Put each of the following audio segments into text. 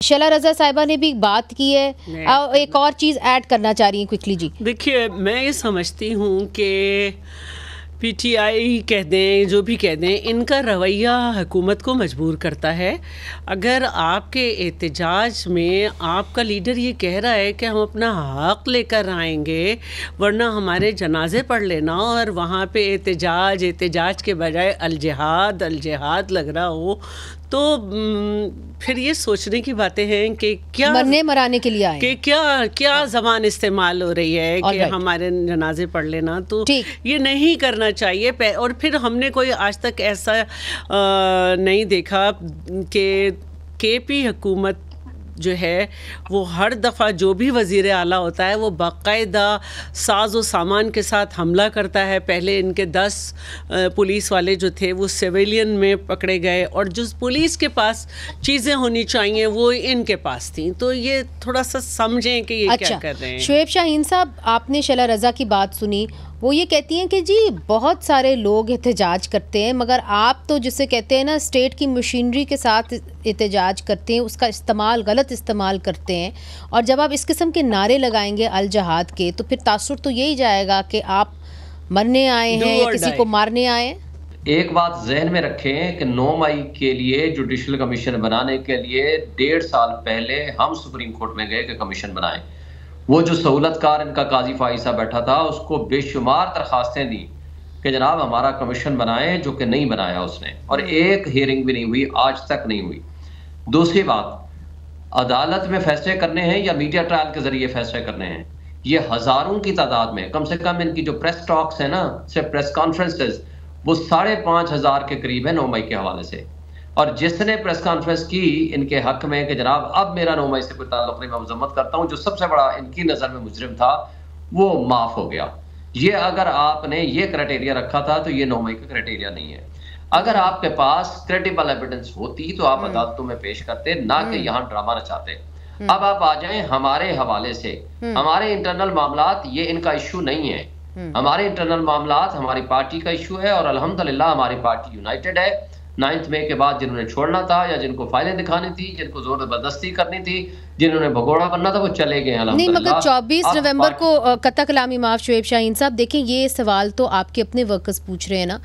शैला रजा साहिबा ने भी बात की है। एक और चीज़ ऐड करना चाह रही हैं क्विकली जी। देखिए, मैं ये समझती हूँ कि पीटीआई कह दें, जो भी कह दें, इनका रवैया हुकूमत को मजबूर करता है। अगर आपके एहतजाज में आपका लीडर ये कह रहा है कि हम अपना हक़ लेकर आएंगे, वरना हमारे जनाजे पढ़ लेना, और वहाँ पे एहतजाज के बजाय अल जिहाद लग रहा हो, तो फिर ये सोचने की बातें हैं कि क्या मरने मराने के लिए आए कि क्या ज़बान इस्तेमाल हो रही है कि हमारे जनाजे पढ़ लेना, तो ये नहीं करना चाहिए। और फिर हमने कोई आज तक ऐसा नहीं देखा कि केपी हुकूमत जो है वो हर दफ़ा जो भी वज़ीर आला होता है वो बाकायदा साज़ व सामान के साथ हमला करता है। पहले इनके 10 पुलिस वाले जो थे वो सिविलियन में पकड़े गए, और जो पुलिस के पास चीज़ें होनी चाहिए वो इनके पास थी। तो ये थोड़ा सा समझें कि ये क्या कर रहे हैं। शुएब शाहीन साहब, आपने शैला रज़ा की बात सुनी, वो ये कहती हैं कि जी बहुत सारे लोग एहतजाज करते हैं, मगर आप तो जिसे कहते हैं ना स्टेट की मशीनरी के साथ एहतजाज करते हैं, उसका इस्तेमाल गलत इस्तेमाल करते हैं, और जब आप इस किस्म के नारे लगाएंगे अल जहाद के, तो फिर तासुर तो यही जाएगा कि आप मरने आए हैं या किसी को मारने आए हैं। एक बात जहन में रखें कि 9 मई के लिए जुडिशल कमीशन बनाने के लिए 1.5 साल पहले हम सुप्रीम कोर्ट में गए कि कमीशन बनाएं। वो जो सहूलतकार इनका काजी फाइसा बैठा था, उसको बेशुमार दरखास्तें दी कि जनाब हमारा कमीशन बनाएं, जो कि नहीं बनाया उसने, और एक हियरिंग भी नहीं हुई, आज तक नहीं हुई। दूसरी बात, अदालत में फैसले करने हैं या मीडिया ट्रायल के जरिए फैसले करने हैं, ये हजारों की तादाद में, कम से कम इनकी जो प्रेस टॉक्स है ना, सिर्फ प्रेस कॉन्फ्रेंसेस, वो 5,500 के करीब है 9 मई के हवाले से। और जिसने प्रेस कॉन्फ्रेंस की इनके हक में कि जनाब अब मेरा 9 मई से कोई ताल्लुक नहीं, मैं मजम्मत करता हूं, जो सबसे बड़ा इनकी नजर में मुजरिम था वो माफ हो गया। ये अगर आपने ये क्राइटेरिया रखा था तो ये 9 मई का क्राइटेरिया नहीं है। अगर आपके पास क्रेडिबल एविडेंस होती तो आप अदालतों में पेश करते, ना कि यहाँ ड्रामा नचाते। अब आप आ जाएं हमारे हवाले से, हमारे इंटरनल मामलात, ये इनका इशू नहीं है। हमारे इंटरनल मामलात हमारी पार्टी का इशू है, और अल्हम्दुलिल्लाह हमारी पार्टी यूनाइटेड है। 9 मई के बाद जिन्होंने छोड़ना था, या जिनको फाइलें दिखानी थी, जिनको जोर जबरदस्ती करनी थी, जिन्होंने भगोड़ा बनना था, वो चले गए। नहीं, मगर 24 नवंबर को कत्ता कलामी माफ शुएब शाहीन साहब, देखें ये सवाल तो आपके अपने वर्कर्स पूछ रहे हैं ना,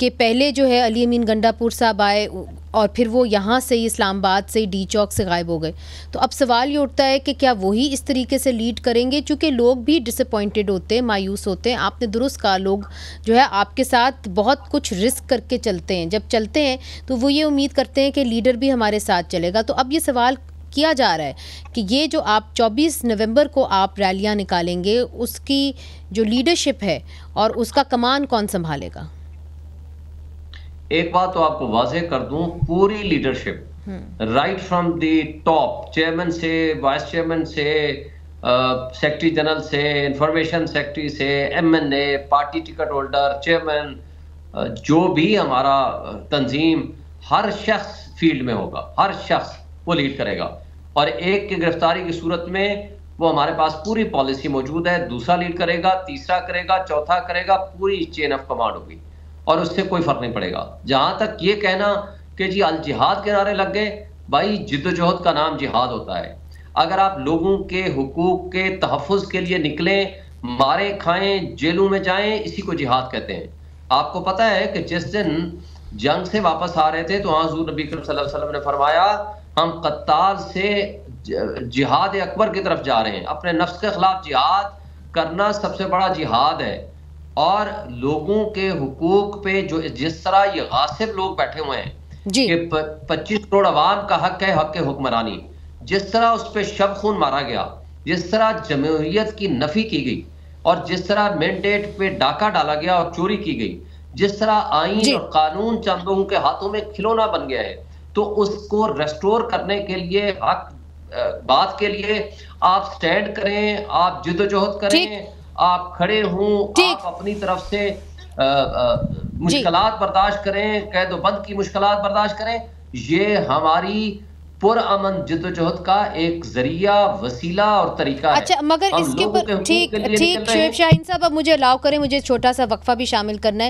कि पहले जो है अली अमीन गंडापुर साहब आए, और फिर वो यहाँ से इस्लामाबाद से डी चौक से गायब हो गए। तो अब सवाल ये उठता है कि क्या वही इस तरीके से लीड करेंगे, चूँकि लोग भी डिसअपॉइंटेड होते हैं, मायूस होते हैं। आपने दुरुस्त कहा, लोग जो है आपके साथ बहुत कुछ रिस्क करके चलते हैं, जब चलते हैं तो वो ये उम्मीद करते हैं कि लीडर भी हमारे साथ चलेगा। तो अब ये सवाल किया जा रहा है कि ये जो आप 24 नवंबर को आप रैलियाँ निकालेंगे, उसकी जो लीडरशिप है और उसका कमान कौन संभालेगा? एक बात तो आपको वाज़ेह कर दूं, पूरी leadership right from the top, chairman से, वाइस चेयरमैन से, सेक्रेटरी जनरल से, इंफॉर्मेशन सेक्रेटरी से, MNA, party ticket holder, chairman, जो भी हमारा तंजीम, हर शख्स फील्ड में होगा, हर शख्स वो लीड करेगा। और एक की गिरफ्तारी की सूरत में वो हमारे पास पूरी पॉलिसी मौजूद है, दूसरा लीड करेगा, तीसरा करेगा, चौथा करेगा, पूरी चेन ऑफ कमांड होगी, और उससे कोई फर्क नहीं पड़ेगा। जहां तक ये कहना कि जी अल जिहाद के नारे लग गए, भाई जिद्दोजहद का नाम जिहाद होता है। अगर आप लोगों के हुकूक के तहफ़्फ़ुज़ के लिए निकलें, मारे खाएं, जेलों में जाएं, इसी को जिहाद कहते हैं। आपको पता है कि जिस दिन जंग से वापस आ रहे थे तो हुज़ूर नबी करीम सल्लल्लाहु अलैहि वसल्लम ने फरमाया, हम कत्ताल से जिहाद अकबर की तरफ जा रहे हैं। अपने नफ्स के खिलाफ जिहाद करना सबसे बड़ा जिहाद है। और लोगों के हुकूक पे जो जिस तरह ये गासिब लोग बैठे हुए हैं कि 25 करोड़ अवाम का हक है, हक हुक्मरानी, जिस तरह उस पर शब खून मारा गया, जिस तरह जमहूरियत की नफी की गई, और जिस तरह मैंडेट पे डाका डाला गया और चोरी की गई, जिस तरह आईन और कानून चंद लोगों के हाथों में खिलौना बन गया है, तो उसको रेस्टोर करने के लिए, हक बात के लिए आप स्टैंड करें, आप जिद्दोजहद करें, आप खड़े हों, आप अपनी तरफ से मुश्किलात बर्दाश्त करें, कैद बंद की मुश्किलात बर्दाश्त करें। ये हमारी पुरअमन जिद्दोजहद का एक जरिया, वसीला और तरीका है। अच्छा, मगर इसके ऊपर ठीक शुएब शाहीन साहब, अब मुझे अलाउ करें, मुझे छोटा सा वक्फा भी शामिल करना है।